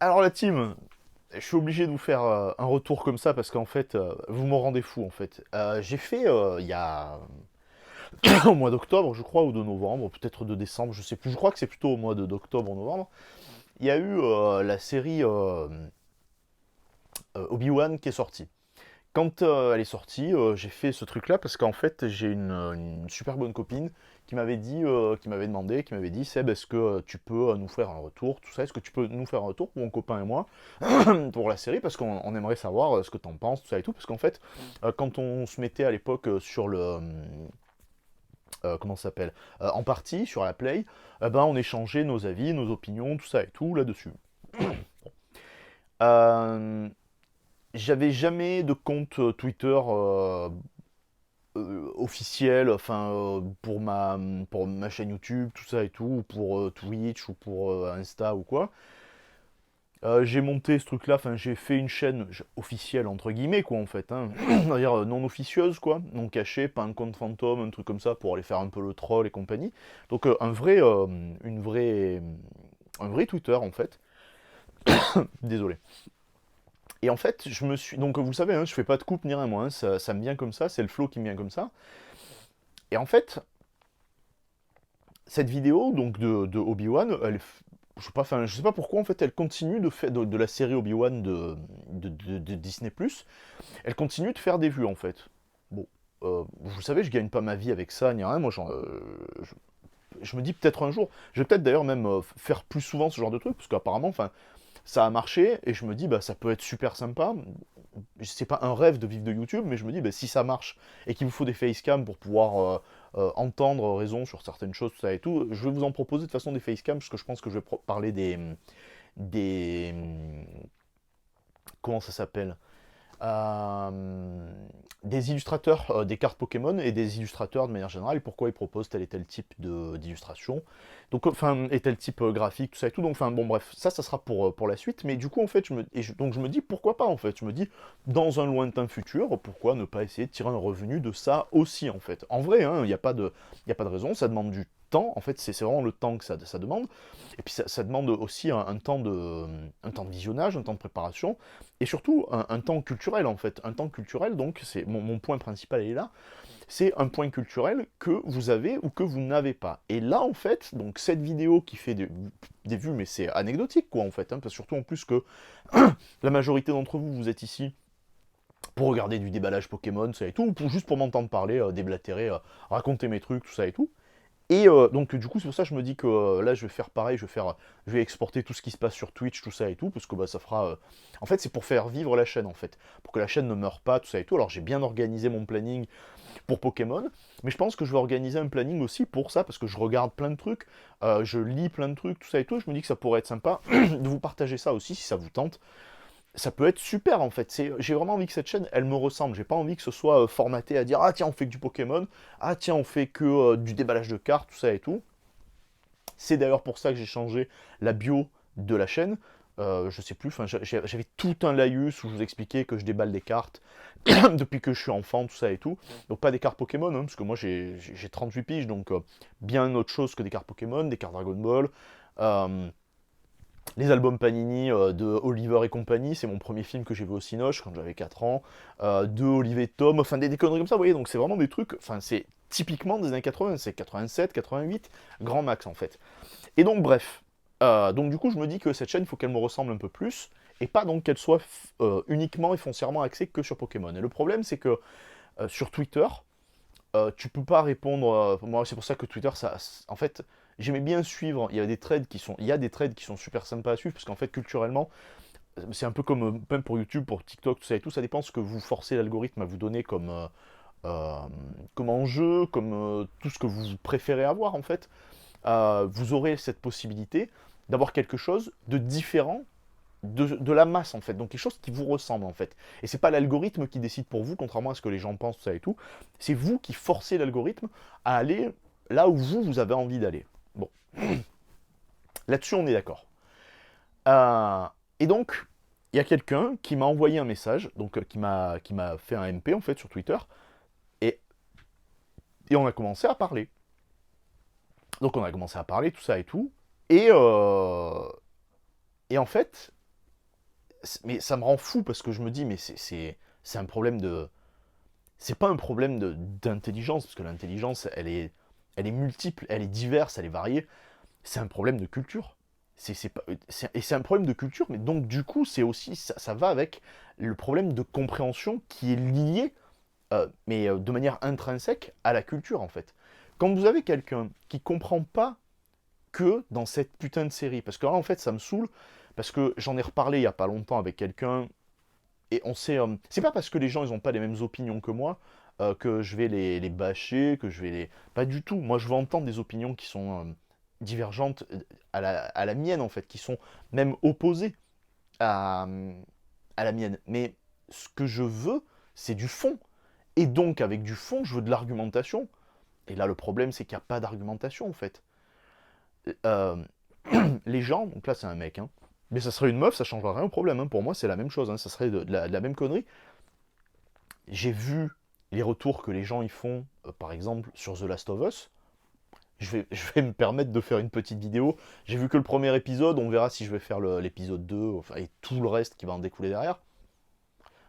Alors la team, je suis obligé de vous faire un retour comme ça parce qu'en fait, vous me rendez fou en fait. J'ai fait il y a au mois d'octobre, je crois, ou de novembre, peut-être de décembre, je sais plus. Je crois que c'est plutôt au mois d'octobre ou novembre. Il y a eu la série Obi-Wan qui est sortie. Quand elle est sortie, j'ai fait ce truc-là parce qu'en fait, j'ai une super bonne copine qui m'avait dit, qui m'avait demandé, qui m'avait dit, Seb, est-ce que tu peux nous faire un retour, tout ça, est-ce que tu peux nous faire un retour, mon copain et moi, pour la série, parce qu'on aimerait savoir ce que t'en penses, tout ça et tout, parce qu'en fait, quand on se mettait à l'époque sur le, comment ça s'appelle, en partie sur la Play, ben on échangeait nos avis, nos opinions, tout ça et tout là-dessus. Euh, J'avais jamais de compte Twitter officiel, enfin pour ma chaîne YouTube, tout ça et tout, ou pour Twitch ou pour Insta ou quoi. J'ai monté ce truc-là, enfin j'ai fait une chaîne officielle entre guillemets quoi en fait, hein. On va dire non officieuse quoi, non cachée, pas un compte fantôme, un truc comme ça pour aller faire un peu le troll et compagnie. Donc un vrai Twitter en fait. Désolé. Et en fait, je me suis. Donc, vous le savez, hein, je fais pas de coupe ni rien, moi. Hein, ça me vient comme ça, c'est le flow qui me vient comme ça. Et en fait, cette vidéo donc de Obi-Wan, je sais pas, enfin, je sais pas pourquoi en fait elle continue de la série Obi-Wan de Disney+, elle continue de faire des vues en fait. Bon, vous savez, je gagne pas ma vie avec ça ni rien, moi je me dis peut-être un jour, je vais peut-être d'ailleurs même faire plus souvent ce genre de truc, parce qu'apparemment, enfin, ça a marché, et je me dis, bah ça peut être super sympa. C'est pas un rêve de vivre de YouTube, mais je me dis, bah, si ça marche, et qu'il vous faut des facecam pour pouvoir entendre raison sur certaines choses, tout ça et tout, je vais vous en proposer de toute façon des facecam, parce que je pense que je vais parler des... Comment ça s'appelle, euh, des illustrateurs des cartes Pokémon et des illustrateurs de manière générale, pourquoi ils proposent tel et tel type d'illustration, donc enfin et tel type graphique, tout ça et tout. Donc enfin bon bref, ça sera pour la suite, mais du coup en fait donc je me dis pourquoi pas en fait, je me dis dans un lointain futur, pourquoi ne pas essayer de tirer un revenu de ça aussi en fait. En vrai, hein, il y a pas de raison, ça demande du temps, en fait c'est vraiment le temps que ça demande, et puis ça demande aussi un temps de visionnage, un temps de préparation, et surtout un temps culturel en fait. Un temps culturel, donc c'est mon point principal est là, c'est un point culturel que vous avez ou que vous n'avez pas. Et là en fait, donc cette vidéo qui fait des vues, mais c'est anecdotique quoi en fait, hein, parce que surtout en plus que la majorité d'entre vous, vous êtes ici pour regarder du déballage Pokémon, ça et tout, ou juste pour m'entendre parler, déblatérer, raconter mes trucs, tout ça et tout. Et donc du coup c'est pour ça que je me dis que là je vais faire pareil, je vais exporter tout ce qui se passe sur Twitch, tout ça et tout, parce que bah, ça fera... En fait c'est pour faire vivre la chaîne en fait, pour que la chaîne ne meure pas, tout ça et tout. Alors j'ai bien organisé mon planning pour Pokémon, mais je pense que je vais organiser un planning aussi pour ça, parce que je regarde plein de trucs, je lis plein de trucs, tout ça et tout, je me dis que ça pourrait être sympa de vous partager ça aussi si ça vous tente. Ça peut être super en fait. J'ai vraiment envie que cette chaîne, elle me ressemble. J'ai pas envie que ce soit formaté à dire ah tiens on fait que du Pokémon, ah tiens on fait que du déballage de cartes, tout ça et tout. C'est d'ailleurs pour ça que j'ai changé la bio de la chaîne. Je sais plus, j'avais tout un laïus où je vous expliquais que je déballe des cartes depuis que je suis enfant, tout ça et tout. Donc pas des cartes Pokémon, hein, parce que moi j'ai 38 piges, donc bien autre chose que des cartes Pokémon, des cartes Dragon Ball. Euh, les albums Panini de Oliver et compagnie, c'est mon premier film que j'ai vu au Cinoche quand j'avais 4 ans, de Olivier Tom, enfin des conneries comme ça, vous voyez, donc c'est vraiment des trucs, enfin c'est typiquement des années 80, c'est 87, 88, grand max en fait. Et donc bref, donc du coup je me dis que cette chaîne, il faut qu'elle me ressemble un peu plus, et pas donc qu'elle soit uniquement et foncièrement axée que sur Pokémon. Et le problème c'est que sur Twitter, tu peux pas répondre. Moi, c'est pour ça que Twitter, en fait, j'aimais bien suivre. Il y a des trades qui sont super sympas à suivre parce qu'en fait, culturellement, c'est un peu comme même pour YouTube, pour TikTok, tout ça et tout. Ça dépend ce que vous forcez l'algorithme à vous donner euh, comme enjeu, comme tout ce que vous préférez avoir en fait. Vous aurez cette possibilité d'avoir quelque chose de différent de la masse en fait, donc quelque chose qui vous ressemble en fait. Et c'est pas l'algorithme qui décide pour vous, contrairement à ce que les gens pensent, ça et tout. C'est vous qui forcez l'algorithme à aller là où vous avez envie d'aller. Bon, là-dessus on est d'accord. Euh, et donc, il y a quelqu'un qui m'a envoyé un message, donc qui m'a fait un MP en fait sur Twitter, et, et on a commencé à parler. Donc on a commencé à parler, tout ça et tout, et, euh, et en fait, mais ça me rend fou parce que je me dis, mais c'est un problème de. C'est pas un problème d'intelligence, parce que l'intelligence, elle est multiple, elle est diverse, elle est variée. C'est un problème de culture. Et c'est un problème de culture, mais donc du coup, c'est aussi, ça va avec le problème de compréhension qui est lié, de manière intrinsèque, à la culture, en fait. Quand vous avez quelqu'un qui comprend pas que dans cette putain de série, parce que là, en fait, ça me saoule, parce que j'en ai reparlé il y a pas longtemps avec quelqu'un, et on sait. C'est pas parce que les gens ils ont pas les mêmes opinions que moi que je vais les bâcher, que je vais les. Pas du tout. Moi je veux entendre des opinions qui sont divergentes à la mienne en fait, qui sont même opposées à, à la mienne. Mais ce que je veux, c'est du fond. Et donc avec du fond, je veux de l'argumentation. Et là le problème c'est qu'il n'y a pas d'argumentation en fait. Euh, les gens, donc là c'est un mec, hein, mais ça serait une meuf, ça changerait rien au problème. Hein. Pour moi, c'est la même chose. Hein. Ça serait de la même connerie. J'ai vu les retours que les gens y font, par exemple, sur The Last of Us. Je vais me permettre de faire une petite vidéo. J'ai vu que le premier épisode, on verra si je vais faire l'épisode 2, enfin, et tout le reste qui va en découler derrière.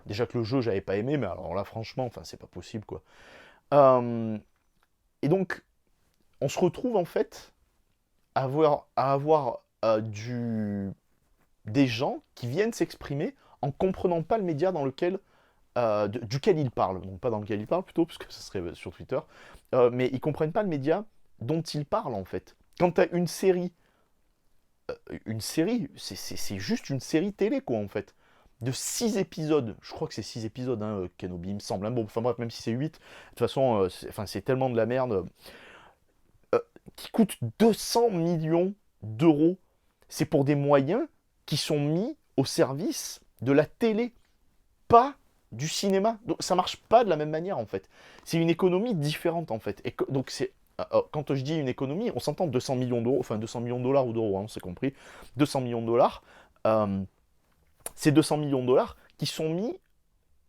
Déjà que le jeu, j'avais pas aimé, mais alors là, franchement, enfin, c'est pas possible, quoi. Euh, et donc, on se retrouve, en fait, à avoir des gens qui viennent s'exprimer en comprenant pas le média dans lequel duquel ils parlent, donc pas dans lequel ils parlent plutôt, parce que ce serait sur Twitter, mais ils comprennent pas le média dont ils parlent en fait. Quand tu as une série, c'est juste une série télé quoi en fait, de 6 épisodes, je crois que c'est 6 épisodes, hein, Kenobi il me semble, hein. Bon, enfin bref, même si c'est 8, de toute façon, c'est tellement de la merde, euh, qui coûte 200 millions d'euros, c'est pour des moyens qui sont mis au service de la télé, pas du cinéma. Donc ça marche pas de la même manière en fait. C'est une économie différente en fait. Donc c'est quand je dis une économie, on s'entend 200 millions d'euros, enfin 200 millions de dollars ou d'euros, hein, c'est compris. 200 millions de dollars. Euh, ces 200 millions de dollars qui sont mis,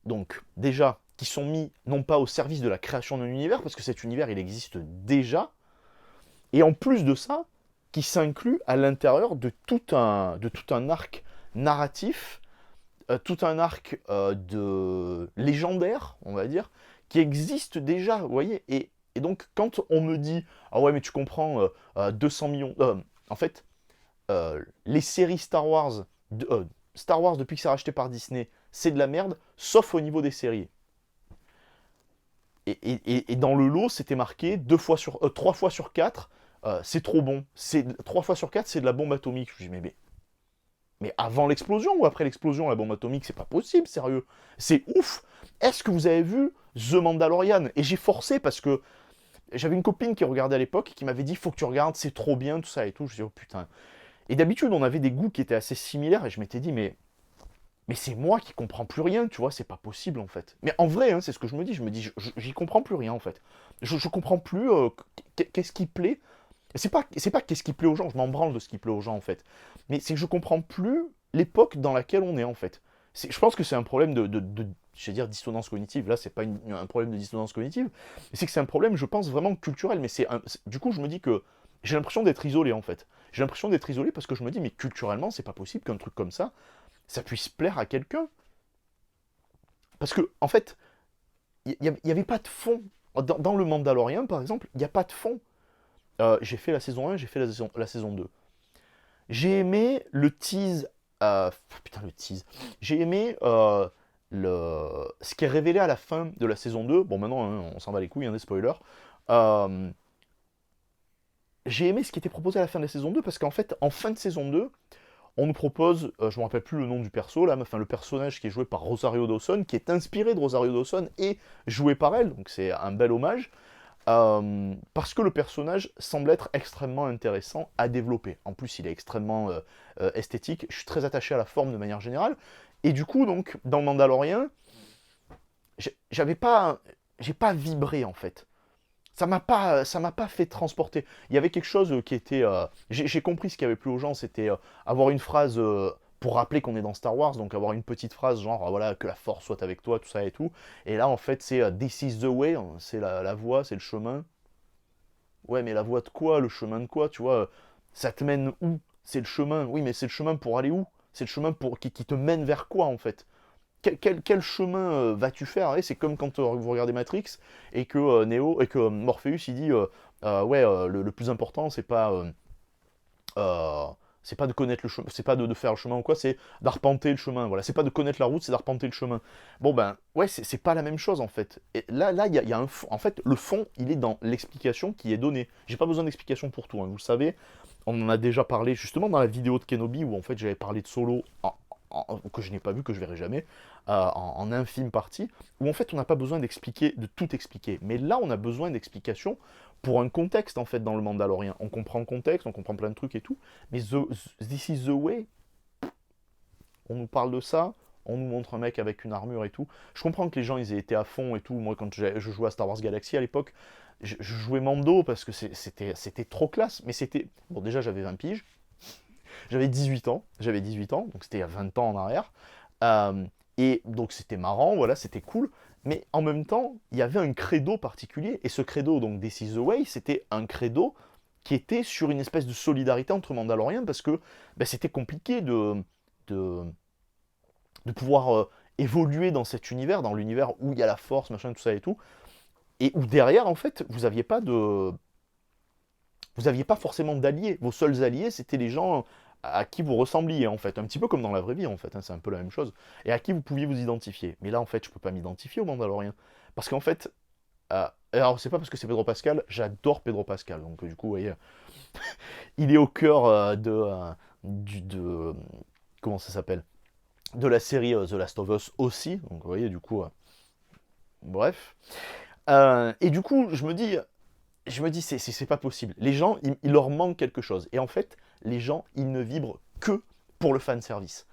donc déjà, qui sont mis non pas au service de la création d'un univers, parce que cet univers il existe déjà, et en plus de ça, qui s'inclut à l'intérieur de tout un arc narratif, tout un arc de légendaire, on va dire, qui existe déjà, vous voyez. Et donc, quand on me dit, ah ouais, mais tu comprends, 200 millions. En fait, les séries Star Wars, depuis que c'est racheté par Disney, c'est de la merde, sauf au niveau des séries. Et dans le lot, c'était marqué 3 fois sur 4, c'est trop bon. 3 fois sur 4, c'est de la bombe atomique. Je dis, mais avant l'explosion ou après l'explosion, la bombe atomique, c'est pas possible, sérieux. C'est ouf. Est-ce que vous avez vu The Mandalorian? Et j'ai forcé parce que j'avais une copine qui regardait à l'époque qui m'avait dit faut que tu regardes, c'est trop bien, tout ça et tout. Je dis oh putain. Et d'habitude, on avait des goûts qui étaient assez similaires et je m'étais dit mais c'est moi qui comprends plus rien, tu vois, c'est pas possible en fait. Mais en vrai, hein, c'est ce que je me dis. Je me dis j'y comprends plus rien en fait. Je comprends plus qu'est-ce qui plaît. C'est pas qu'est-ce qui plaît aux gens, je m'en branle de ce qui plaît aux gens en fait. Mais c'est que je comprends plus l'époque dans laquelle on est en fait. Je pense que c'est un problème je vais dire dissonance cognitive. Là, c'est pas un problème de dissonance cognitive, mais c'est que c'est un problème, je pense, vraiment culturel. Mais du coup, je me dis que j'ai l'impression d'être isolé en fait. J'ai l'impression d'être isolé parce que je me dis, mais culturellement, c'est pas possible qu'un truc comme ça puisse plaire à quelqu'un. Parce que, en fait, il y avait pas de fond. Dans le Mandalorian, par exemple, il n'y a pas de fond. J'ai fait la saison 1, j'ai fait la saison 2. J'ai aimé le tease. Putain, le tease. J'ai aimé ce qui est révélé à la fin de la saison 2. Bon, maintenant, hein, on s'en va les couilles, hein, des spoilers. Euh, j'ai aimé ce qui était proposé à la fin de la saison 2 parce qu'en fait, en fin de saison 2, on nous propose, je ne me rappelle plus le nom du perso, là, mais enfin, le personnage qui est joué par Rosario Dawson, qui est inspiré de Rosario Dawson et joué par elle, donc c'est un bel hommage. Parce que le personnage semble être extrêmement intéressant à développer. En plus, il est extrêmement esthétique. Je suis très attaché à la forme de manière générale. Et du coup, donc, dans le Mandalorian, j'avais pas, j'ai pas vibré en fait. Ça m'a pas fait transporter. Il y avait quelque chose qui était. J'ai compris ce qui avait plu aux gens, c'était avoir une phrase pour rappeler qu'on est dans Star Wars, donc avoir une petite phrase genre voilà que la Force soit avec toi, tout ça et tout. Et là en fait c'est This is the way, hein, c'est la voie, c'est le chemin. Ouais, mais la voie de quoi? Le chemin de quoi? Tu vois, ça te mène où? C'est le chemin. Oui, mais c'est le chemin pour aller où? C'est le chemin qui te mène vers quoi, en fait? Quel chemin vas-tu faire? Et c'est comme quand vous regardez Matrix et que Neo et que Morpheus il dit ouais le plus important euh, c'est pas de connaître le chemin, c'est pas de faire le chemin ou quoi, c'est d'arpenter le chemin. Voilà, c'est pas de connaître la route, c'est d'arpenter le chemin. Bon ben ouais, c'est pas la même chose en fait. Et là il y a un fond. En fait, le fond il est dans l'explication qui est donnée. J'ai pas besoin d'explication pour tout, hein, vous le savez. On en a déjà parlé justement dans la vidéo de Kenobi où en fait j'avais parlé de Solo que je n'ai pas vu, que je verrai jamais, en infime partie, où en fait on n'a pas besoin d'expliquer, de tout expliquer. Mais là on a besoin d'explications pour un contexte en fait dans le Mandalorien. On comprend le contexte, on comprend plein de trucs et tout, mais This is the way, on nous parle de ça, on nous montre un mec avec une armure et tout. Je comprends que les gens ils aient été à fond et tout. Moi quand je jouais à Star Wars Galaxy à l'époque, je jouais Mando parce que c'était trop classe, mais c'était... Bon déjà j'avais 20 piges, j'avais 18 ans, donc c'était il y a 20 ans en arrière. Euh, et donc c'était marrant, voilà, c'était cool. Mais en même temps, il y avait un credo particulier. Et ce credo, donc This is the Way, c'était un credo qui était sur une espèce de solidarité entre Mandaloriens parce que ben, c'était compliqué de, de pouvoir évoluer dans cet univers, dans l'univers où il y a la force, machin, tout ça et tout. Et où derrière, en fait, vous aviez pas forcément d'alliés. Vos seuls alliés, c'était les gens à qui vous ressembliez, en fait. Un petit peu comme dans la vraie vie, en fait. Hein, c'est un peu la même chose. Et à qui vous pouviez vous identifier. Mais là, en fait, je peux pas m'identifier au Mandalorien. Parce qu'en fait... alors, c'est pas parce que c'est Pedro Pascal, j'adore Pedro Pascal. Donc, du coup, vous voyez, il est au cœur de... Comment ça s'appelle? De la série The Last of Us aussi. Donc, vous voyez, du coup... bref. Et du coup, je me dis, c'est pas possible. Les gens, il leur manque quelque chose. Et en fait, les gens, ils ne vibrent que pour le fan service.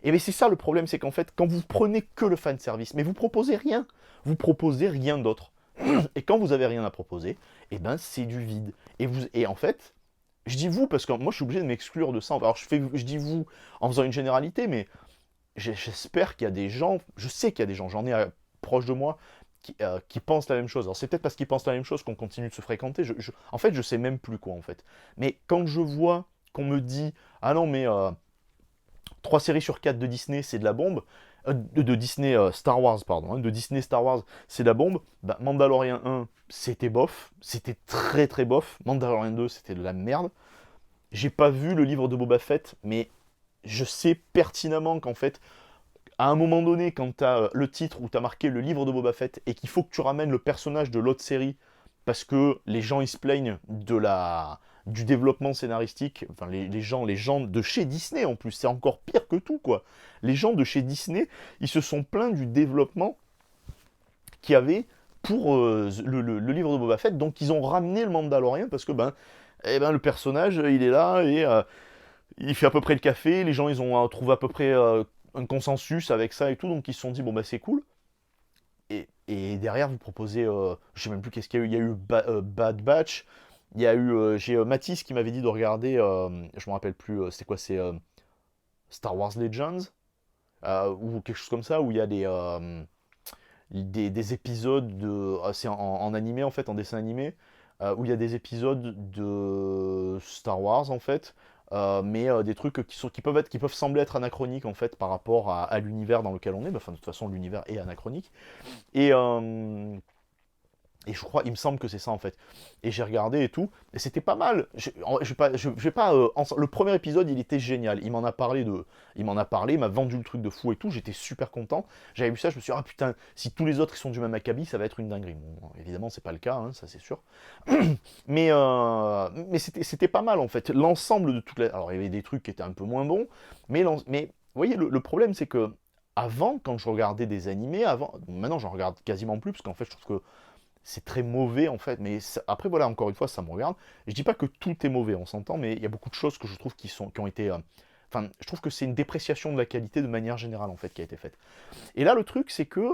Et bien c'est ça le problème, c'est qu'en fait, quand vous prenez que le fan service, mais vous proposez rien d'autre. Et quand vous avez rien à proposer, et ben c'est du vide. Et en fait, je dis vous parce que moi je suis obligé de m'exclure de ça. Alors je dis vous en faisant une généralité, mais j'espère qu'il y a des gens, je sais qu'il y a des gens, j'en ai proche de moi qui pensent la même chose. Alors c'est peut-être parce qu'ils pensent la même chose qu'on continue de se fréquenter. En fait, je sais même plus quoi en fait. Mais quand je vois qu'on me dit ah non mais 3 séries sur 4 de Disney c'est de la bombe, de Disney Star Wars pardon, hein, de Disney Star Wars c'est de la bombe. Bah, Mandalorian 1 c'était bof, c'était très très bof. Mandalorian 2 c'était de la merde. J'ai pas vu le livre de Boba Fett, mais je sais pertinemment qu'en fait à un moment donné, quand tu as le titre où tu as marqué le livre de Boba Fett et qu'il faut que tu ramènes le personnage de l'autre série parce que les gens ils se plaignent du développement scénaristique, enfin les gens de chez Disney en plus, c'est encore pire que tout quoi. Les gens de chez Disney, ils se sont plaints du développement qu'il y avait pour le livre de Boba Fett, donc ils ont ramené le Mandalorien parce que le personnage il est là et il fait à peu près le café, les gens ils ont trouvé à peu près un consensus avec ça et tout, donc ils se sont dit bon bah c'est cool. Et derrière vous proposez, je sais même plus qu'est-ce qu'il y a eu, il y a eu Bad Batch, il y a eu, j'ai Mathis qui m'avait dit de regarder, je me rappelle plus, c'est quoi, c'est Star Wars Legends, ou quelque chose comme ça, où il y a des épisodes c'est en animé en fait, en dessin animé, où il y a des épisodes de Star Wars en fait, mais des trucs qui peuvent sembler être anachroniques en fait par rapport à l'univers dans lequel on est. Enfin, de toute façon, l'univers est anachronique. Et, euh, et je crois, il me semble que c'est ça en fait. Et j'ai regardé et tout, et c'était pas mal. Le premier épisode, il était génial. Il m'a vendu le truc de fou et tout. J'étais super content. J'avais vu ça, je me suis dit, ah putain, si tous les autres ils sont du même acabit, ça va être une dinguerie. Bon, évidemment, c'est pas le cas, hein, ça c'est sûr. Mais c'était pas mal en fait. L'ensemble de toute la. Alors il y avait des trucs qui étaient un peu moins bons, mais vous voyez, le problème c'est que avant, quand je regardais des animés, maintenant j'en regarde quasiment plus parce qu'en fait je trouve que c'est très mauvais en fait, mais après voilà, encore une fois, ça me regarde. Je dis pas que tout est mauvais, on s'entend, mais il y a beaucoup de choses que je trouve qui ont été... Enfin, je trouve que c'est une dépréciation de la qualité de manière générale en fait qui a été faite. Et là, le truc, c'est que...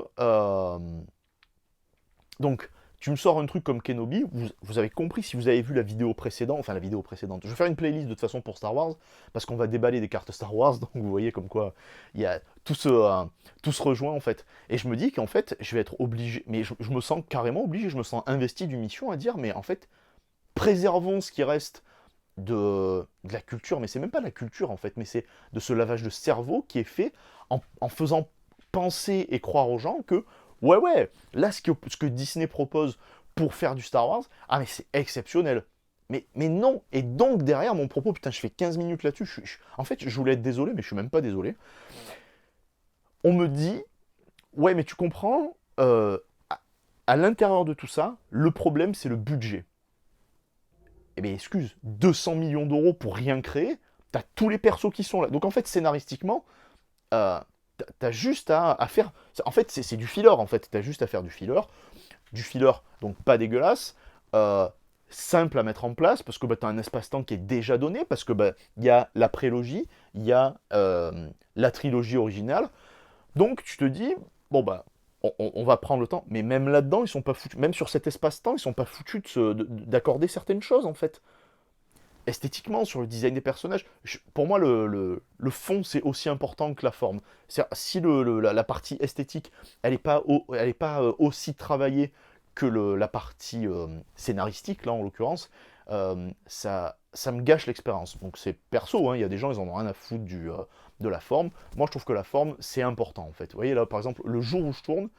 donc, tu me sors un truc comme Kenobi, vous avez compris si vous avez vu la vidéo précédente, enfin la vidéo précédente. Je vais faire une playlist de toute façon pour Star Wars, parce qu'on va déballer des cartes Star Wars, donc vous voyez comme quoi il y a tout se rejoint en fait. Et je me dis qu'en fait, je vais être obligé, mais je me sens carrément obligé, je me sens investi d'une mission à dire, mais en fait, préservons ce qui reste de la culture, mais c'est même pas de la culture en fait, mais c'est de ce lavage de cerveau qui est fait en faisant penser et croire aux gens que, ouais, là ce que Disney propose pour faire du Star Wars, ah mais c'est exceptionnel. Mais non, et donc derrière mon propos, putain, je fais 15 minutes là-dessus, en fait, je voulais être désolé, mais je suis même pas désolé. On me dit, ouais, mais tu comprends, à l'intérieur de tout ça, le problème, c'est le budget. Eh bien, excuse, 200 millions d'euros pour rien créer, t'as tous les persos qui sont là. Donc en fait, scénaristiquement, t'as juste à faire... En fait, c'est du filler, en fait. T'as juste à faire du filler. Du filler, donc pas dégueulasse. Simple à mettre en place, parce que bah, t'as un espace-temps qui est déjà donné, parce que bah, y a la prélogie, il y a la trilogie originale. Donc tu te dis, bon bah, on va prendre le temps. Mais même là-dedans, ils sont pas foutus. Même sur cet espace-temps, ils sont pas foutus d'accorder certaines choses, en fait. Esthétiquement, sur le design des personnages, pour moi, le fond, c'est aussi important que la forme. Si la partie esthétique, elle n'est pas, elle est pas aussi travaillée que la partie scénaristique, là, en l'occurrence, ça me gâche l'expérience. Donc c'est perso, hein, il y a des gens, ils en ont rien à foutre de la forme. Moi, je trouve que la forme, c'est important, en fait. Vous voyez, là, par exemple, le jour où je tourne,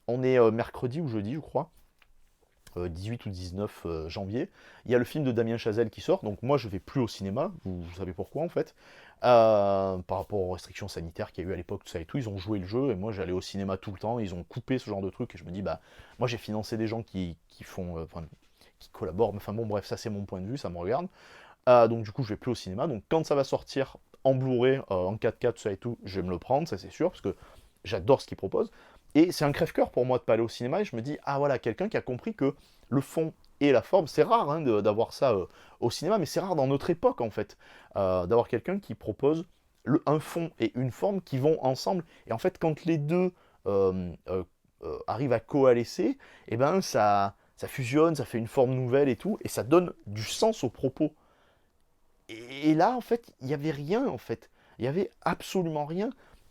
on est mercredi ou jeudi, je crois. 18 ou 19 janvier. Il y a le film de Damien Chazelle qui sort, donc moi je vais plus au cinéma, vous savez pourquoi en fait. Par rapport aux restrictions sanitaires qu'il y a eu à l'époque, tout ça et tout, ils ont joué le jeu, et moi j'allais au cinéma tout le temps, ils ont coupé ce genre de truc, et je me dis, bah, moi j'ai financé des gens qui font, qui collaborent, enfin bon bref, ça c'est mon point de vue, ça me regarde. Donc du coup je vais plus au cinéma, donc quand ça va sortir en Blu-ray, en 4K, tout ça et tout, je vais me le prendre, ça c'est sûr, parce que j'adore ce qu'ils proposent. Et c'est un crève-cœur pour moi de pas aller au cinéma, et je me dis, ah voilà, quelqu'un qui a compris que le fond et la forme, c'est rare hein, d'avoir ça au cinéma, mais c'est rare dans notre époque en fait, d'avoir quelqu'un qui propose un fond et une forme qui vont ensemble. Et en fait, quand les deux arrivent à coalescer, et ben ça fusionne, ça fait une forme nouvelle et tout, et ça donne du sens aux propos. Et là, en fait, il n'y avait rien, en fait. Il n'y avait absolument rien.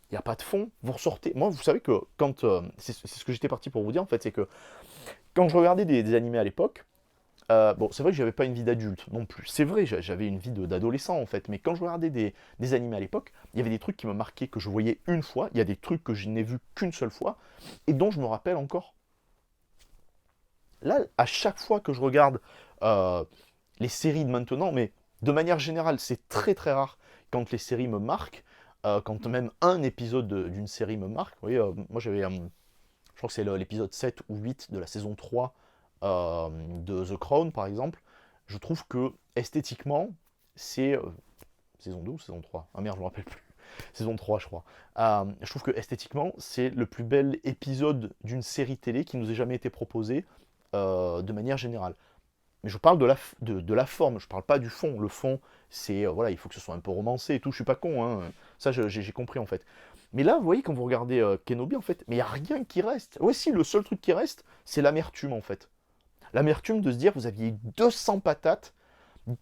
Il n'y a pas de fond. Vous ressortez. Moi, vous savez que quand. C'est ce que j'étais parti pour vous dire, en fait, c'est que quand je regardais des animés à l'époque, bon, c'est vrai que j'avais pas une vie d'adulte non plus. C'est vrai, j'avais une vie d'adolescent, en fait. Mais quand je regardais des animés à l'époque, il y avait des trucs qui me marquaient, que je voyais une fois. Il y a des trucs que je n'ai vus qu'une seule fois, et dont je me rappelle encore. Là, à chaque fois que je regarde les séries de maintenant, mais de manière générale, c'est très très rare quand les séries me marquent, quand même un épisode d'une série me marque. Vous voyez, moi j'avais, je crois que c'est l'épisode 7 ou 8 de la saison 3 de The Crown par exemple. Je trouve que esthétiquement, c'est. Saison 2 ou saison 3? Ah merde, je me rappelle plus. Saison 3, je crois. Je trouve que esthétiquement, c'est le plus bel épisode d'une série télé qui nous ait jamais été proposé de manière générale. Mais je parle de la forme, je parle pas du fond. Le fond, c'est, voilà, il faut que ce soit un peu romancé et tout, je suis pas con, hein. Ça j'ai compris en fait. Mais là, vous voyez, quand vous regardez Kenobi, en fait, mais il n'y a rien qui reste. Ouais, si, le seul truc qui reste, c'est l'amertume en fait. L'amertume de se dire, vous aviez 200 patates,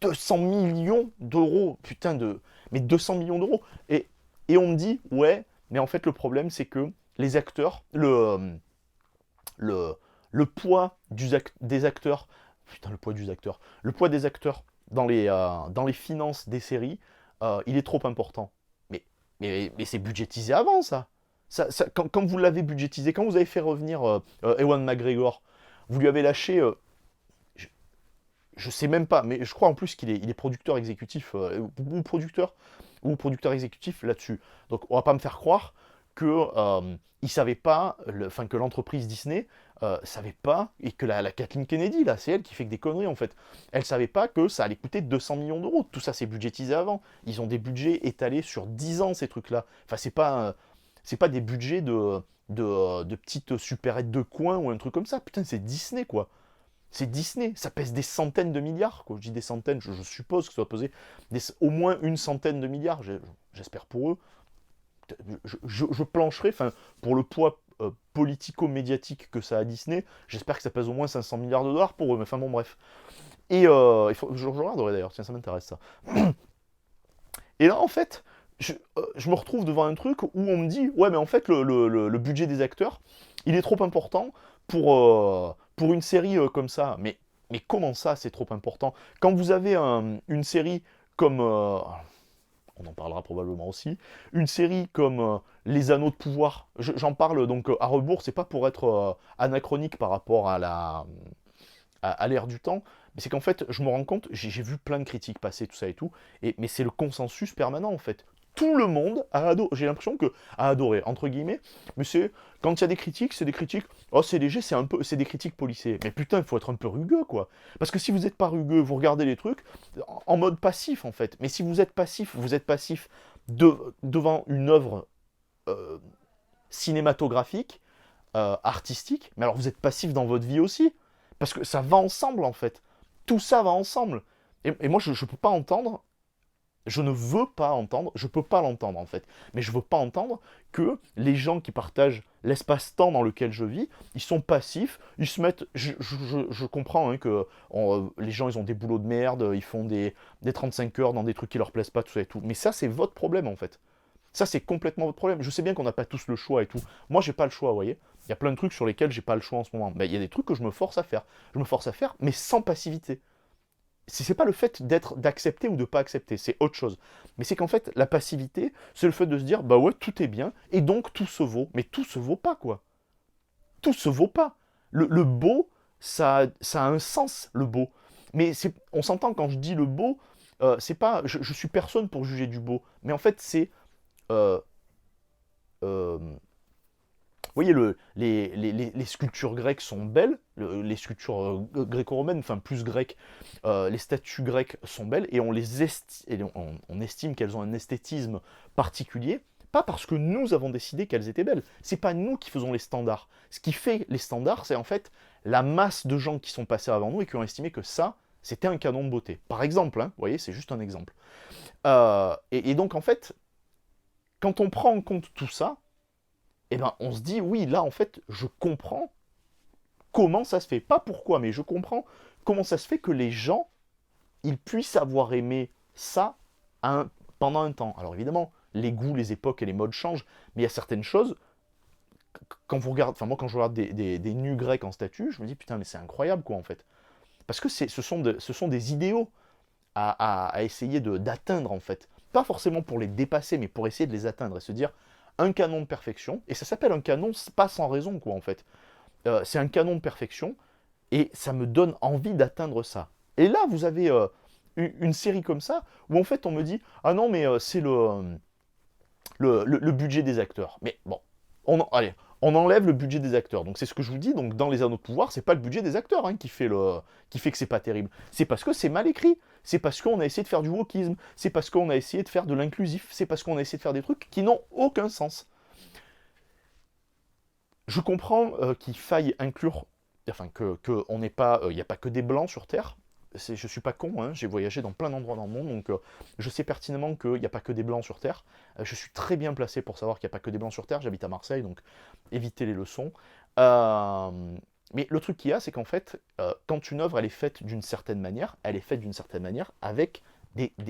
200 millions d'euros, putain de... Mais 200 millions d'euros. Et on me dit, ouais, mais en fait, le problème, c'est que les acteurs, le, le poids des acteurs, putain, le poids des acteurs, le poids des acteurs dans les finances des séries, il est trop important. Mais, mais c'est budgétisé avant, ça. Quand vous l'avez budgétisé, quand vous avez fait revenir Ewan McGregor, vous lui avez lâché, je, je sais même pas, mais je crois en plus il est producteur exécutif, ou producteur exécutif là-dessus. Donc on va pas me faire croire que il savait pas, enfin que l'entreprise Disney savait pas, et que la Kathleen Kennedy, là, c'est elle qui fait que des conneries en fait. Elle savait pas que ça allait coûter 200 millions d'euros. Tout ça c'est budgétisé avant. Ils ont des budgets étalés sur 10 ans, ces trucs-là. Enfin, c'est pas des budgets de petites supérettes de coin ou un truc comme ça. Putain, c'est Disney quoi. C'est Disney, ça pèse des centaines de milliards. Quoi. Je dis des centaines, je suppose que ça doit peser au moins une centaine de milliards, j'espère pour eux. Je plancherai, enfin, pour le poids politico-médiatique que ça a Disney, j'espère que ça pèse au moins 500 milliards de dollars pour eux, mais enfin bon, bref. Et je regarderai d'ailleurs, tiens, ça m'intéresse ça. Et là, en fait, je me retrouve devant un truc où on me dit, ouais, mais en fait, le budget des acteurs, il est trop important pour une série comme ça. Mais mais comment ça, c'est trop important? Quand vous avez une série comme... on en parlera probablement aussi. Une série comme Les Anneaux de Pouvoir, j'en parle donc à rebours, c'est pas pour être anachronique par rapport à l'ère du temps, mais c'est qu'en fait, je me rends compte, j'ai vu plein de critiques passer, tout ça et tout, mais c'est le consensus permanent en fait. Tout le monde a adoré, j'ai l'impression que a adoré, entre guillemets, mais c'est, quand il y a des critiques, c'est des critiques, oh c'est léger, c'est des critiques policiers. Mais putain, il faut être un peu rugueux, quoi. Parce que si vous n'êtes pas rugueux, vous regardez les trucs en mode passif, en fait. Mais si vous êtes passif devant une œuvre euh, cinématographique, artistique, mais alors vous êtes passif dans votre vie aussi. Parce que ça va ensemble, en fait. Tout ça va ensemble. Et moi, je ne peux pas entendre, je ne veux pas entendre, je peux pas l'entendre, en fait, mais je veux pas entendre que les gens qui partagent l'espace-temps dans lequel je vis, ils sont passifs, ils se mettent... Je comprends hein, que les gens, ils ont des boulots de merde, ils font des 35 heures dans des trucs qui leur plaisent pas, tout ça et tout. Mais ça, c'est votre problème, en fait. Ça, c'est complètement votre problème. Je sais bien qu'on n'a pas tous le choix et tout. Moi, j'ai pas le choix, vous voyez. Il y a plein de trucs sur lesquels j'ai pas le choix en ce moment. Mais il y a des trucs que je me force à faire. Je me force à faire, mais sans passivité. C'est pas le fait d'accepter ou de pas accepter, c'est autre chose. Mais c'est qu'en fait, la passivité, c'est le fait de se dire, bah ouais, tout est bien, et donc tout se vaut. Mais tout se vaut pas, quoi. Tout se vaut pas. Le beau, ça a un sens, le beau. Mais on s'entend quand je dis le beau, c'est pas, je suis personne pour juger du beau. Mais en fait, c'est euh, euh, vous voyez, les sculptures grecques sont belles, les sculptures gréco-romaines, enfin plus grecques, les statues grecques sont belles, et on estime qu'elles ont un esthétisme particulier, pas parce que nous avons décidé qu'elles étaient belles. C'est pas nous qui faisons les standards. Ce qui fait les standards, c'est en fait la masse de gens qui sont passés avant nous et qui ont estimé que ça, c'était un canon de beauté. Par exemple, hein, vous voyez, c'est juste un exemple. Et donc en fait, quand on prend en compte tout ça, eh ben, on se dit, oui, là, en fait, je comprends comment ça se fait. Pas pourquoi, mais je comprends comment ça se fait que les gens, ils puissent avoir aimé ça pendant un temps. Alors évidemment, les goûts, les époques et les modes changent, mais il y a certaines choses, quand vous regardez, enfin moi quand je regarde des nus grecs en statue, je me dis, putain, mais c'est incroyable, quoi, en fait. Parce que ce sont des idéaux à essayer d'atteindre, en fait. Pas forcément pour les dépasser, mais pour essayer de les atteindre et se dire, un canon de perfection, et ça s'appelle un canon pas sans raison, quoi, en fait. C'est un canon de perfection, et ça me donne envie d'atteindre ça. Et là, vous avez une série comme ça, où en fait on me dit, ah non, mais c'est le budget des acteurs. Mais bon, allez, on enlève le budget des acteurs. Donc c'est ce que je vous dis, donc dans Les Anneaux de Pouvoir, c'est pas le budget des acteurs hein, qui fait que c'est pas terrible. C'est parce que c'est mal écrit. C'est parce qu'on a essayé de faire du wokisme. C'est parce qu'on a essayé de faire de l'inclusif. C'est parce qu'on a essayé de faire des trucs qui n'ont aucun sens. Je comprends qu'il faille inclure, enfin que on n'est pas, il n'y a pas que des blancs sur Terre. Je suis pas con, hein, j'ai voyagé dans plein d'endroits dans le monde, donc je sais pertinemment qu'il n'y a pas que des blancs sur Terre. Je suis très bien placé pour savoir qu'il n'y a pas que des blancs sur Terre. J'habite à Marseille, donc évitez les leçons. Euh, mais le truc qu'il y a, c'est qu'en fait, quand une œuvre elle est faite d'une certaine manière, elle est faite d'une certaine manière avec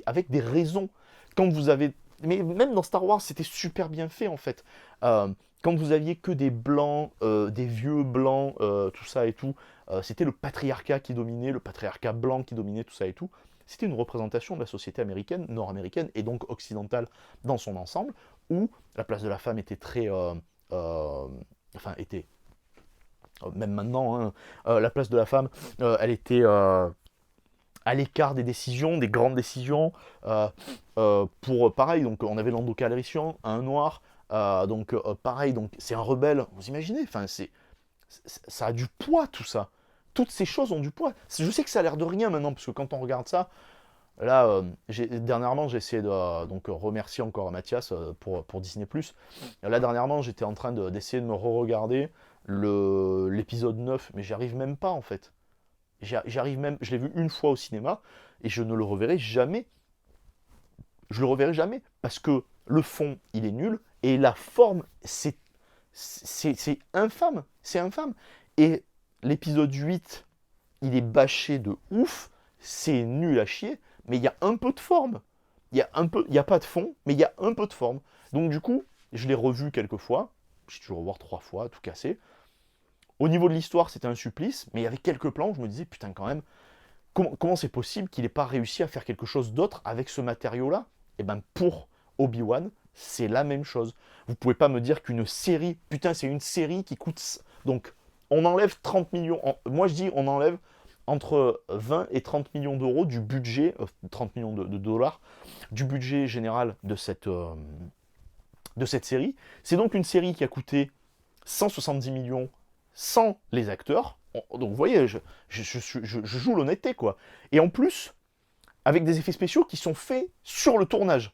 avec des raisons. Quand vous avez, mais même dans Star Wars, c'était super bien fait en fait. Euh, Quand vous aviez que des blancs, des vieux blancs, tout ça et tout, c'était le patriarcat qui dominait, le patriarcat blanc qui dominait, tout ça et tout. C'était une représentation de la société américaine, nord-américaine et donc occidentale dans son ensemble, où la place de la femme était très, enfin était, même maintenant, hein, la place de la femme, elle était à l'écart des décisions, des grandes décisions. Pour pareil, donc on avait Lando Calrissian, un noir, donc pareil, donc c'est un rebelle. Vous imaginez, enfin ça a du poids tout ça. Toutes ces choses ont du poids. Je sais que ça a l'air de rien maintenant parce que quand on regarde ça, là dernièrement j'ai essayé de donc remercier encore Mathias pour Disney+. Là dernièrement j'étais en train d'essayer de me re-regarder l'épisode 9, mais j'y arrive même pas en fait. J'arrive même, je l'ai vu une fois au cinéma et je ne le reverrai jamais. Je le reverrai jamais parce que le fond, il est nul et la forme, c'est infâme. C'est infâme. Et l'épisode 8, il est bâché de ouf. C'est nul à chier, mais il y a un peu de forme. Il y a pas de fond, mais il y a un peu de forme. Donc du coup, je l'ai revu quelques fois. J'ai dû le revoir 3 fois, tout cassé. Au niveau de l'histoire, c'était un supplice, mais il y avait quelques plans où je me disais, putain, quand même, comment c'est possible qu'il n'ait pas réussi à faire quelque chose d'autre avec ce matériau-là? Et ben pour Obi-Wan, c'est la même chose. Vous pouvez pas me dire qu'une série, putain, c'est une série qui coûte. Donc, on enlève 30 millions. Moi, je dis, on enlève entre 20 et 30 millions d'euros du budget, 30 millions de dollars, du budget général de cette série. C'est donc une série qui a coûté 170 millions sans les acteurs. Donc vous voyez, je joue l'honnêteté, quoi. Et en plus, avec des effets spéciaux qui sont faits sur le tournage.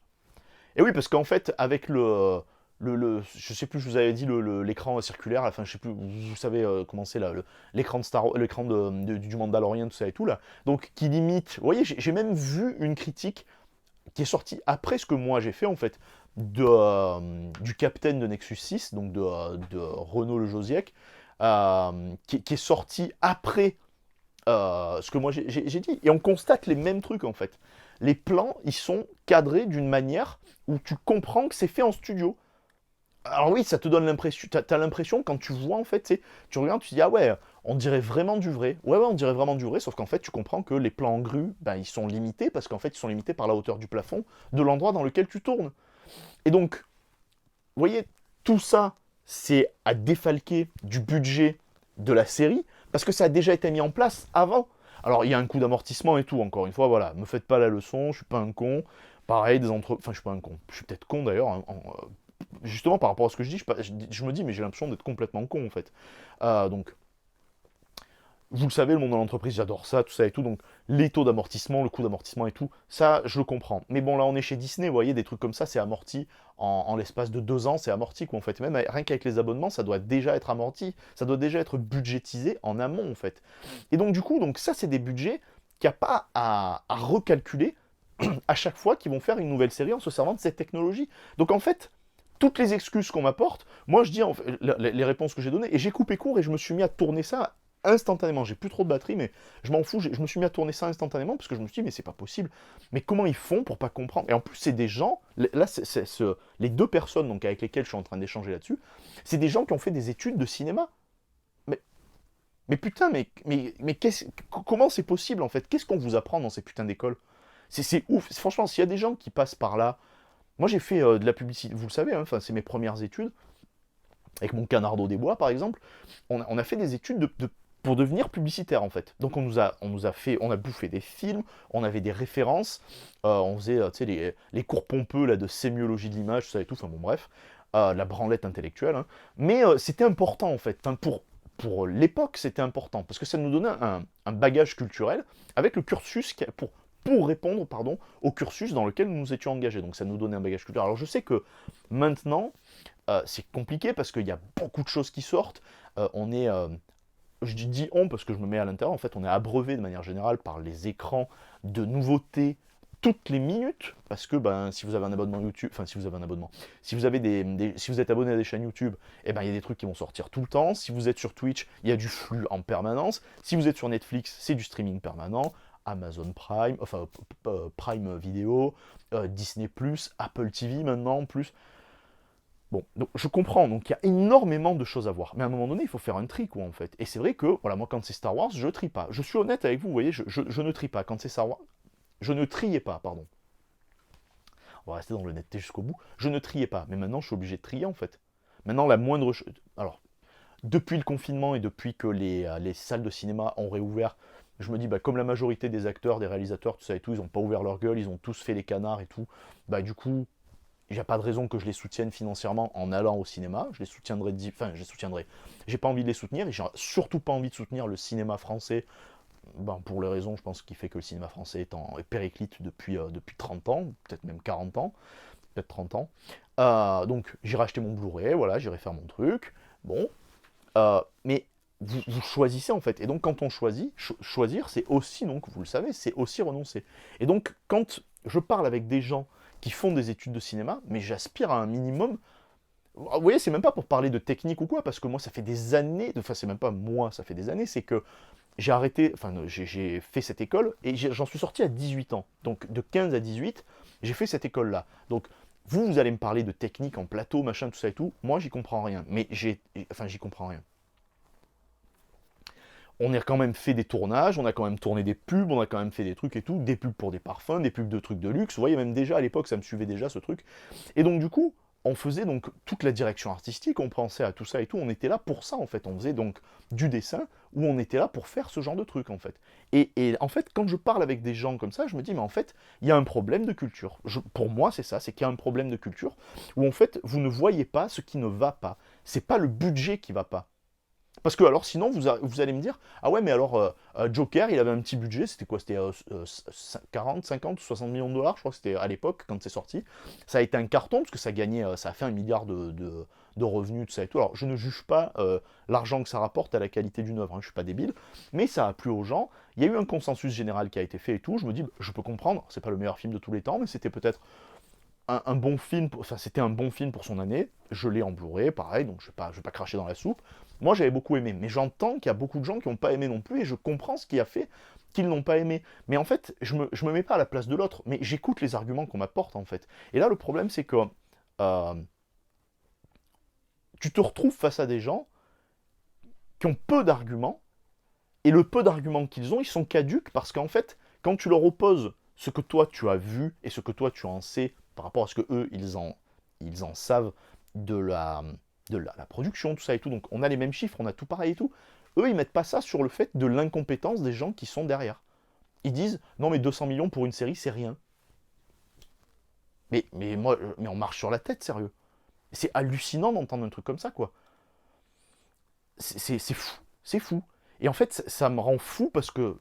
Et oui, parce qu'en fait, avec je sais plus, je vous avais dit l'écran circulaire, enfin je sais plus, vous savez comment c'est là, l'écran de l'écran du Mandalorian, tout ça et tout là, donc qui limite. Vous voyez, j'ai même vu une critique qui est sortie après ce que moi j'ai fait en fait, du capitaine de Nexus 6, donc de Renaud Le Josiec, qui est sorti après ce que moi j'ai dit. Et on constate les mêmes trucs en fait. Les plans, ils sont cadrés d'une manière où tu comprends que c'est fait en studio. Alors oui, ça te donne l'impression, t'as l'impression quand tu vois en fait, tu regardes, tu dis ah ouais, on dirait vraiment du vrai. Ouais, on dirait vraiment du vrai, sauf qu'en fait tu comprends que les plans en grue, ben, ils sont limités parce qu'en fait ils sont limités par la hauteur du plafond de l'endroit dans lequel tu tournes. Et donc, vous voyez, tout ça, c'est à défalquer du budget de la série, parce que ça a déjà été mis en place avant. Alors, il y a un coup d'amortissement et tout, encore une fois, voilà, me faites pas la leçon, je suis pas un con. Pareil, enfin, je suis pas un con, je suis peut-être con d'ailleurs, hein, justement par rapport à ce que je dis, je me dis, mais j'ai l'impression d'être complètement con en fait. Donc, vous le savez, le monde de l'entreprise, j'adore ça, tout ça et tout. Donc, les taux d'amortissement, le coût d'amortissement et tout, ça, je le comprends. Mais bon, là, on est chez Disney, vous voyez, des trucs comme ça, c'est amorti en l'espace de 2 ans, c'est amorti, quoi, en fait. Même rien qu'avec les abonnements, ça doit déjà être amorti, ça doit déjà être budgétisé en amont, en fait. Et donc, du coup, donc ça, c'est des budgets qu'il n'y a pas à recalculer à chaque fois qu'ils vont faire une nouvelle série en se servant de cette technologie. Donc, en fait, toutes les excuses qu'on m'apporte, moi je dis en fait, les réponses que j'ai données, et j'ai coupé court et je me suis mis à tourner ça instantanément. J'ai plus trop de batterie, mais je m'en fous, je me suis mis à tourner ça instantanément parce que je me suis dit, mais c'est pas possible. Mais comment ils font pour pas comprendre? Et en plus, c'est des gens, là, les deux personnes donc, avec lesquelles je suis en train d'échanger là-dessus, c'est des gens qui ont fait des études de cinéma. Mais, mais putain, mais comment c'est possible en fait? Qu'est-ce qu'on vous apprend dans ces putains d'écoles? C'est ouf. Franchement, s'il y a des gens qui passent par là, moi, j'ai fait de la publicité, vous le savez, hein, c'est mes premières études, avec mon Canardo des Bois, par exemple. On a fait des études pour devenir publicitaire, en fait. Donc, on a bouffé des films, on avait des références, on faisait, tu sais, les cours pompeux là, de sémiologie de l'image, tout ça et tout, enfin bon, bref, la branlette intellectuelle. Hein. Mais c'était important, en fait. Enfin, pour l'époque, c'était important, parce que ça nous donnait un bagage culturel avec le cursus pour répondre pardon, au cursus dans lequel nous nous étions engagés. Donc ça nous donnait un bagage culturel. Alors je sais que maintenant, c'est compliqué parce qu'il y a beaucoup de choses qui sortent. On est, je dis on parce que je me mets à l'intérieur, en fait on est abreuvé de manière générale par les écrans de nouveautés toutes les minutes, parce que ben, si vous avez un abonnement YouTube, enfin si vous avez un abonnement, si vous, avez si vous êtes abonné à des chaînes YouTube, eh ben, il y a des trucs qui vont sortir tout le temps. Si vous êtes sur Twitch, il y a du flux en permanence. Si vous êtes sur Netflix, c'est du streaming permanent. Amazon Prime, enfin Prime Video, Disney+, Apple TV maintenant en plus. Bon, donc je comprends, donc il y a énormément de choses à voir. Mais à un moment donné, il faut faire un tri, quoi, en fait. Et c'est vrai que, voilà, moi, quand c'est Star Wars, je trie pas. Je suis honnête avec vous, vous voyez, je ne trie pas. Quand c'est Star Wars, je ne triais pas, pardon. On va rester dans l'honnêteté jusqu'au bout. Je ne triais pas. Mais maintenant, je suis obligé de trier, en fait. Maintenant, la moindre chose... Alors, depuis le confinement et depuis que les salles de cinéma ont réouvert, je me dis, bah, comme la majorité des acteurs, des réalisateurs, tout ça et tout, ils n'ont pas ouvert leur gueule, ils ont tous fait les canards et tout, bah du coup, il n'y a pas de raison que je les soutienne financièrement en allant au cinéma. Je les soutiendrai, enfin, je les soutiendrai. J'ai pas envie de les soutenir et j'ai surtout pas envie de soutenir le cinéma français. Ben, pour les raisons, je pense, qui fait que le cinéma français est périclite depuis 30 ans, peut-être même 40 ans, peut-être 30 ans. Donc j'irai acheter mon Blu-ray, voilà, j'irai faire mon truc. Bon, mais vous choisissez en fait. Et donc quand on choisit, choisir, c'est aussi, donc vous le savez, c'est aussi renoncer. Et donc quand je parle avec des gens qui font des études de cinéma, mais j'aspire à un minimum. Vous voyez, c'est même pas pour parler de technique ou quoi, parce que moi, ça fait des années, enfin, c'est même pas moi, ça fait des années, c'est que j'ai arrêté, enfin, j'ai fait cette école et j'en suis sorti à 18 ans. Donc, de 15 à 18, j'ai fait cette école-là. Donc, vous allez me parler de technique en plateau, machin, tout ça et tout. Moi, j'y comprends rien. Mais j'y comprends rien. on a quand même fait des tournages, on a quand même tourné des pubs, on a quand même fait des trucs et tout, des pubs pour des parfums, des pubs de trucs de luxe. Vous voyez, même déjà à l'époque, ça me suivait déjà ce truc. Et donc du coup, on faisait donc toute la direction artistique, on pensait à tout ça et tout, on était là pour ça en fait. On faisait donc du dessin où on était là pour faire ce genre de truc en fait. Et en fait, quand je parle avec des gens comme ça, je me dis, mais en fait, il y a un problème de culture. Pour moi, c'est ça, c'est qu'il y a un problème de culture où en fait, vous ne voyez pas ce qui ne va pas. C'est pas le budget qui va pas. Parce que alors sinon, vous allez me dire, ah ouais, mais alors Joker, il avait un petit budget, c'était quoi? C'était 40, 50 ou 60 millions de dollars, je crois que c'était à l'époque, quand c'est sorti. Ça a été un carton, parce que ça gagnait, ça a fait 1 milliard de revenus, tout ça et tout. Alors je ne juge pas l'argent que ça rapporte à la qualité d'une œuvre, hein, je suis pas débile, mais ça a plu aux gens. Il y a eu un consensus général qui a été fait et tout. Je me dis, je peux comprendre, c'est pas le meilleur film de tous les temps, mais c'était peut-être un bon film, enfin c'était un bon film pour son année, je l'ai en Blu-ray, pareil, donc je vais pas cracher dans la soupe. Moi j'avais beaucoup aimé, mais j'entends qu'il y a beaucoup de gens qui n'ont pas aimé non plus, et je comprends ce qui a fait qu'ils n'ont pas aimé. Mais en fait, je me mets pas à la place de l'autre, mais j'écoute les arguments qu'on m'apporte en fait. Et là le problème c'est que euh, tu te retrouves face à des gens qui ont peu d'arguments, et le peu d'arguments qu'ils ont, ils sont caduques, parce qu'en fait, quand tu leur opposes ce que toi tu as vu, et ce que toi tu en sais, par rapport à ce que eux, ils en savent de la production, tout ça et tout. Donc on a les mêmes chiffres, on a tout pareil et tout. Eux, ils mettent pas ça sur le fait de l'incompétence des gens qui sont derrière. Ils disent, non mais 200 millions pour une série, c'est rien. Mais on marche sur la tête, sérieux. C'est hallucinant d'entendre un truc comme ça, quoi. C'est fou. C'est fou. Et en fait, ça me rend fou parce que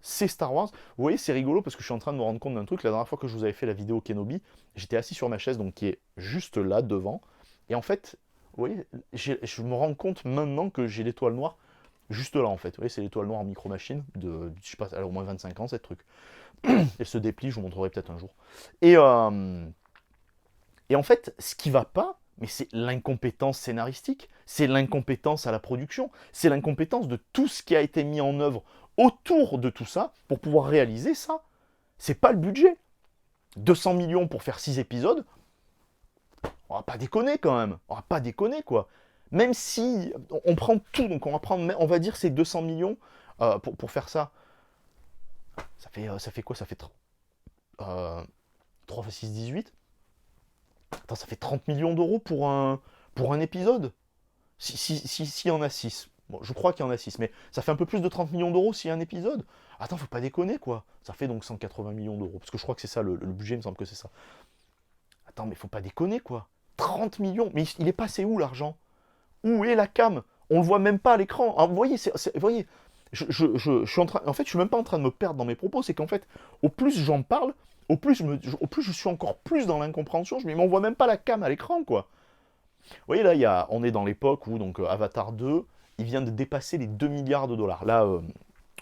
c'est Star Wars. Vous voyez, c'est rigolo parce que je suis en train de me rendre compte d'un truc. La dernière fois que je vous avais fait la vidéo Kenobi, j'étais assis sur ma chaise, donc qui est juste là, devant. Et en fait, vous voyez, je me rends compte maintenant que j'ai l'étoile noire juste là, en fait. Vous voyez, c'est l'étoile noire en micro-machine de, je sais pas, elle a au moins 25 ans, cette truc. Elle se déplie, je vous montrerai peut-être un jour. Et, euh, et en fait, ce qui va pas, mais c'est l'incompétence scénaristique, c'est l'incompétence à la production, c'est l'incompétence de tout ce qui a été mis en œuvre autour de tout ça pour pouvoir réaliser ça. C'est pas le budget. 200 millions pour faire 6 épisodes, on va pas déconner quand même. On va pas déconner quoi. Même si on prend tout, donc on va dire ces 200 millions pour faire ça. Ça fait quoi? Ça fait 3 x 6, 18. Attends, ça fait 30 millions d'euros pour un épisode. S'il y en a 6. Bon, je crois qu'il y en a 6, mais ça fait un peu plus de 30 millions d'euros s'il y a un épisode. Attends, faut pas déconner, quoi. Ça fait donc 180 millions d'euros. Parce que je crois que c'est ça, le budget, il me semble que c'est ça. Attends, mais faut pas déconner, quoi. 30 millions. Mais il est passé où, l'argent? Où est la cam? On le voit même pas à l'écran. Alors, vous voyez, vous voyez je suis en fait, je suis même pas en train de me perdre dans mes propos. C'est qu'en fait, au plus j'en parle, au plus je suis encore plus dans l'incompréhension. Je me dis, mais on voit même pas la cam à l'écran, quoi. Vous voyez, là, on est dans l'époque où donc, Avatar 2, il vient de dépasser les 2 milliards de dollars. Là,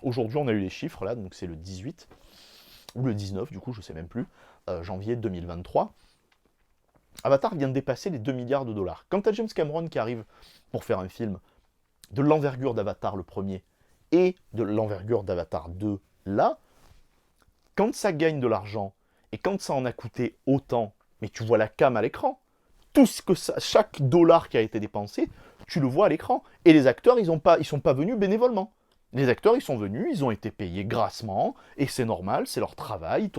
aujourd'hui, on a eu les chiffres, là, donc c'est le 18, ou le 19, du coup, je sais même plus, janvier 2023. Avatar vient de dépasser les 2 milliards de dollars. Quand t'as James Cameron qui arrive pour faire un film de l'envergure d'Avatar le premier et de l'envergure d'Avatar 2 là, quand ça gagne de l'argent et quand ça en a coûté autant, mais tu vois la cam à l'écran, tout ce que chaque dollar qui a été dépensé, tu le vois à l'écran. Et les acteurs, ils sont pas venus bénévolement. Les acteurs, ils sont venus, ils ont été payés grassement, et c'est normal, c'est leur travail,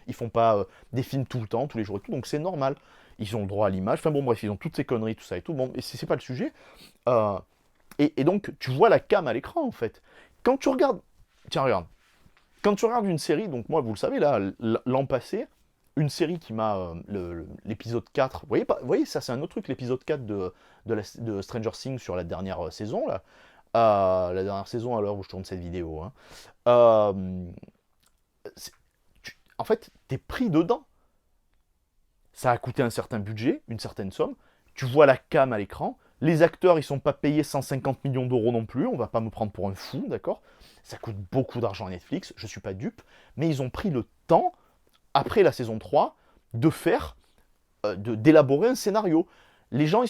ils font pas des films tout le temps, tous les jours et tout, donc c'est normal. Ils ont le droit à l'image, enfin bon bref, ils ont toutes ces conneries, tout ça et tout, bon, et c'est pas le sujet. Euh, et donc, tu vois la cam à l'écran, en fait. Quand tu regardes, tiens, regarde, quand tu regardes une série, donc moi, vous le savez, là, l'an passé, une série qui m'a. L'épisode 4, vous voyez, ça, c'est un autre truc, l'épisode 4 de Stranger Things sur la dernière saison, là. La dernière saison, à l'heure où je tourne cette vidéo. Hein. Euh, en fait, t'es pris dedans. Ça a coûté un certain budget, une certaine somme. Tu vois la cam à l'écran. Les acteurs, ils sont pas payés 150 millions d'euros non plus. On va pas me prendre pour un fou, d'accord? Ça coûte beaucoup d'argent à Netflix, je suis pas dupe. Mais ils ont pris le temps, après la saison 3, de faire, d'élaborer un scénario. Les gens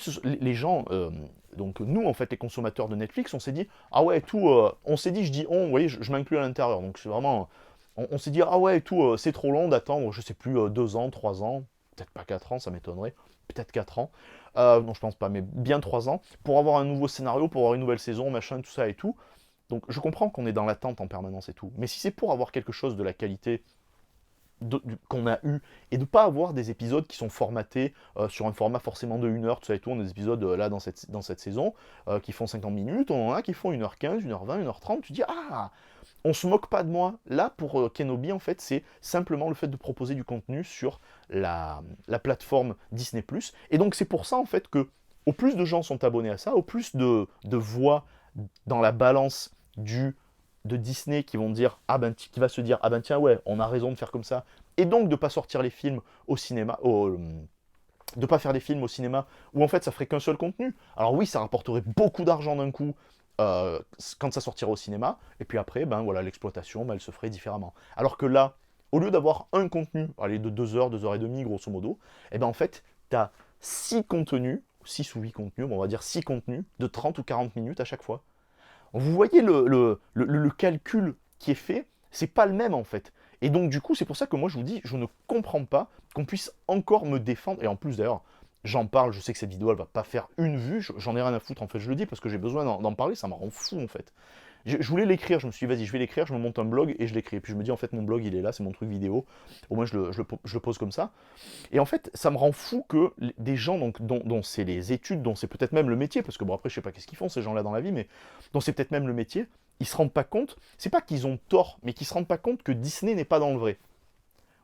donc nous, en fait, les consommateurs de Netflix, on s'est dit, ah ouais, tout, on s'est dit, je dis on, vous voyez, je m'inclus à l'intérieur. Donc c'est vraiment, on s'est dit, ah ouais, tout, c'est trop long d'attendre, je sais plus, 2 ans, 3 ans, peut-être pas 4 ans, ça m'étonnerait, peut-être 4 ans, non, je pense pas, mais bien 3 ans, pour avoir un nouveau scénario, pour avoir une nouvelle saison, machin, tout ça et tout. Donc je comprends qu'on est dans l'attente en permanence et tout, mais si c'est pour avoir quelque chose de la qualité qu'on a eu, et de ne pas avoir des épisodes qui sont formatés sur un format forcément de 1 heure, tout ça et tout, on a des épisodes là dans cette saison qui font 50 minutes, on en a qui font 1h15, 1h20, 1h30, tu dis ah, on se moque pas de moi. Là pour Kenobi en fait c'est simplement le fait de proposer du contenu sur la plateforme Disney+, et donc c'est pour ça en fait que au plus de gens sont abonnés à ça, au plus de voix dans la balance de Disney qui vont dire qui va se dire ah ben tiens ouais on a raison de faire comme ça, et donc de pas sortir les films au cinéma, de pas faire des films au cinéma où en fait ça ferait qu'un seul contenu. Alors oui ça rapporterait beaucoup d'argent d'un coup quand ça sortira au cinéma, et puis après ben voilà l'exploitation ben, elle se ferait différemment. Alors que là au lieu d'avoir un contenu allez, de 2 heures, 2 heures et demie grosso modo, et ben en fait tu as 6 contenus, 6 ou 8 contenus, bon, on va dire 6 contenus de 30 ou 40 minutes à chaque fois. Vous voyez le calcul qui est fait, c'est pas le même en fait. Et donc du coup, c'est pour ça que moi je vous dis, je ne comprends pas qu'on puisse encore me défendre. Et en plus d'ailleurs, j'en parle, je sais que cette vidéo elle va pas faire une vue, j'en ai rien à foutre en fait, je le dis parce que j'ai besoin d'en parler, ça me rend fou en fait. Je voulais l'écrire, je me suis dit vas-y je vais l'écrire, je me monte un blog et je l'écris. Et puis je me dis en fait mon blog il est là, c'est mon truc vidéo, au moins je le pose comme ça. Et en fait, ça me rend fou que des gens donc, dont c'est les études, dont c'est peut-être même le métier, parce que bon après je sais pas qu'est-ce qu'ils font ces gens-là dans la vie, mais dont c'est peut-être même le métier, ils se rendent pas compte, c'est pas qu'ils ont tort, mais qu'ils se rendent pas compte que Disney n'est pas dans le vrai.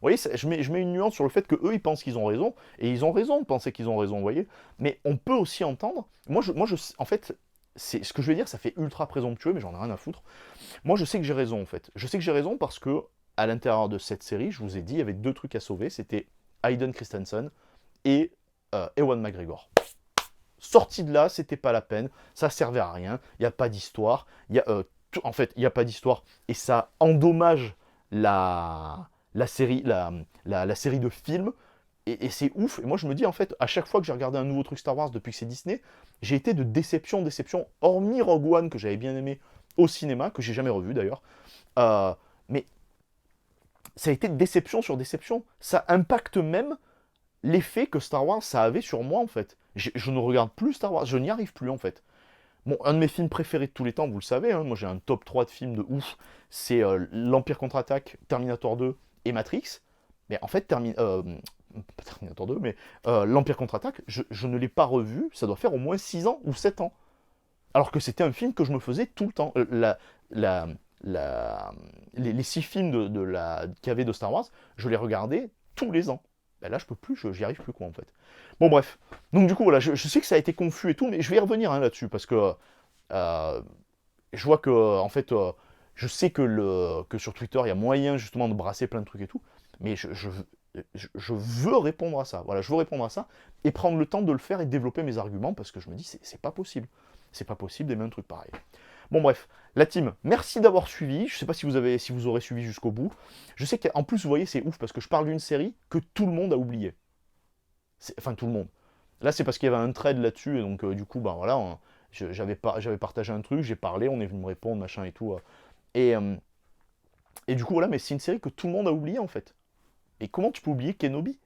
Vous voyez, je mets une nuance sur le fait que eux ils pensent qu'ils ont raison, et ils ont raison de penser qu'ils ont raison, vous voyez. Mais on peut aussi entendre, en fait, c'est ce que je veux dire, ça fait ultra présomptueux, mais j'en ai rien à foutre. Moi je sais que j'ai raison en fait. Je sais que j'ai raison parce que à l'intérieur de cette série, je vous ai dit, il y avait 2 trucs à sauver, c'était Hayden Christensen et Ewan McGregor. Sorti de là, c'était pas la peine, ça servait à rien, il n'y a pas d'histoire, en fait, il n'y a pas d'histoire, et ça endommage la série, la série de films, et c'est ouf, et moi je me dis en fait, à chaque fois que j'ai regardé un nouveau truc Star Wars depuis que c'est Disney, j'ai été de déception en déception, hormis Rogue One que j'avais bien aimé au cinéma, que j'ai jamais revu d'ailleurs, mais ça a été de déception sur déception, ça impacte même l'effet que Star Wars ça avait sur moi en fait. Je ne regarde plus Star Wars, je n'y arrive plus en fait. Bon, un de mes films préférés de tous les temps, vous le savez, hein, moi j'ai un top 3 de films de ouf, c'est l'Empire contre-attaque, Terminator 2 et Matrix. Mais en fait, pas Terminator 2, mais l'Empire contre-attaque, je ne l'ai pas revu, ça doit faire au moins 6 ans ou 7 ans. Alors que c'était un film que je me faisais tout le temps. La, les 6 films qu'il y avait de Star Wars, je les regardais tous les ans. Ben là, je peux plus, j'y arrive plus quoi en fait. Bon bref. Donc du coup voilà, je sais que ça a été confus et tout, mais je vais y revenir hein, là-dessus parce que euh, je vois que en fait, je sais que sur Twitter il y a moyen justement de brasser plein de trucs et tout, mais je veux répondre à ça. Voilà, je veux répondre à ça et prendre le temps de le faire et de développer mes arguments parce que je me dis c'est pas possible. C'est pas possible d'aimer un truc pareil. Bon bref, la team, merci d'avoir suivi. Je sais pas si vous aurez suivi jusqu'au bout. Je sais qu'en plus, vous voyez, c'est ouf parce que je parle d'une série que tout le monde a oublié. Enfin, tout le monde. Là, c'est parce qu'il y avait un trade là-dessus, et donc du coup, ben voilà, j'avais partagé un truc, j'ai parlé, on est venu me répondre, machin et tout. Et, euh, et du coup, voilà, mais c'est une série que tout le monde a oublié en fait. Et comment tu peux oublier Kenobi?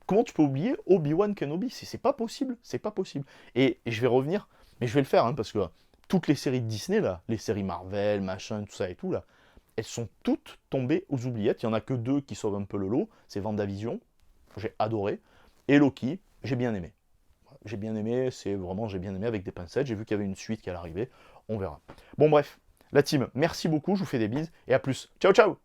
Comment tu peux oublier Obi-Wan Kenobi? C'est pas possible, c'est pas possible. Et je vais revenir, mais je vais le faire, hein, parce que toutes les séries de Disney, là, les séries Marvel, machin, tout ça et tout, là, elles sont toutes tombées aux oubliettes. Il n'y en a que 2 qui sauvent un peu le lot. C'est WandaVision, j'ai adoré, et Loki, j'ai bien aimé. J'ai bien aimé, c'est vraiment, j'ai bien aimé avec des pincettes. J'ai vu qu'il y avait une suite qui allait arriver, on verra. Bon bref, la team, merci beaucoup, je vous fais des bises, et à plus. Ciao ciao.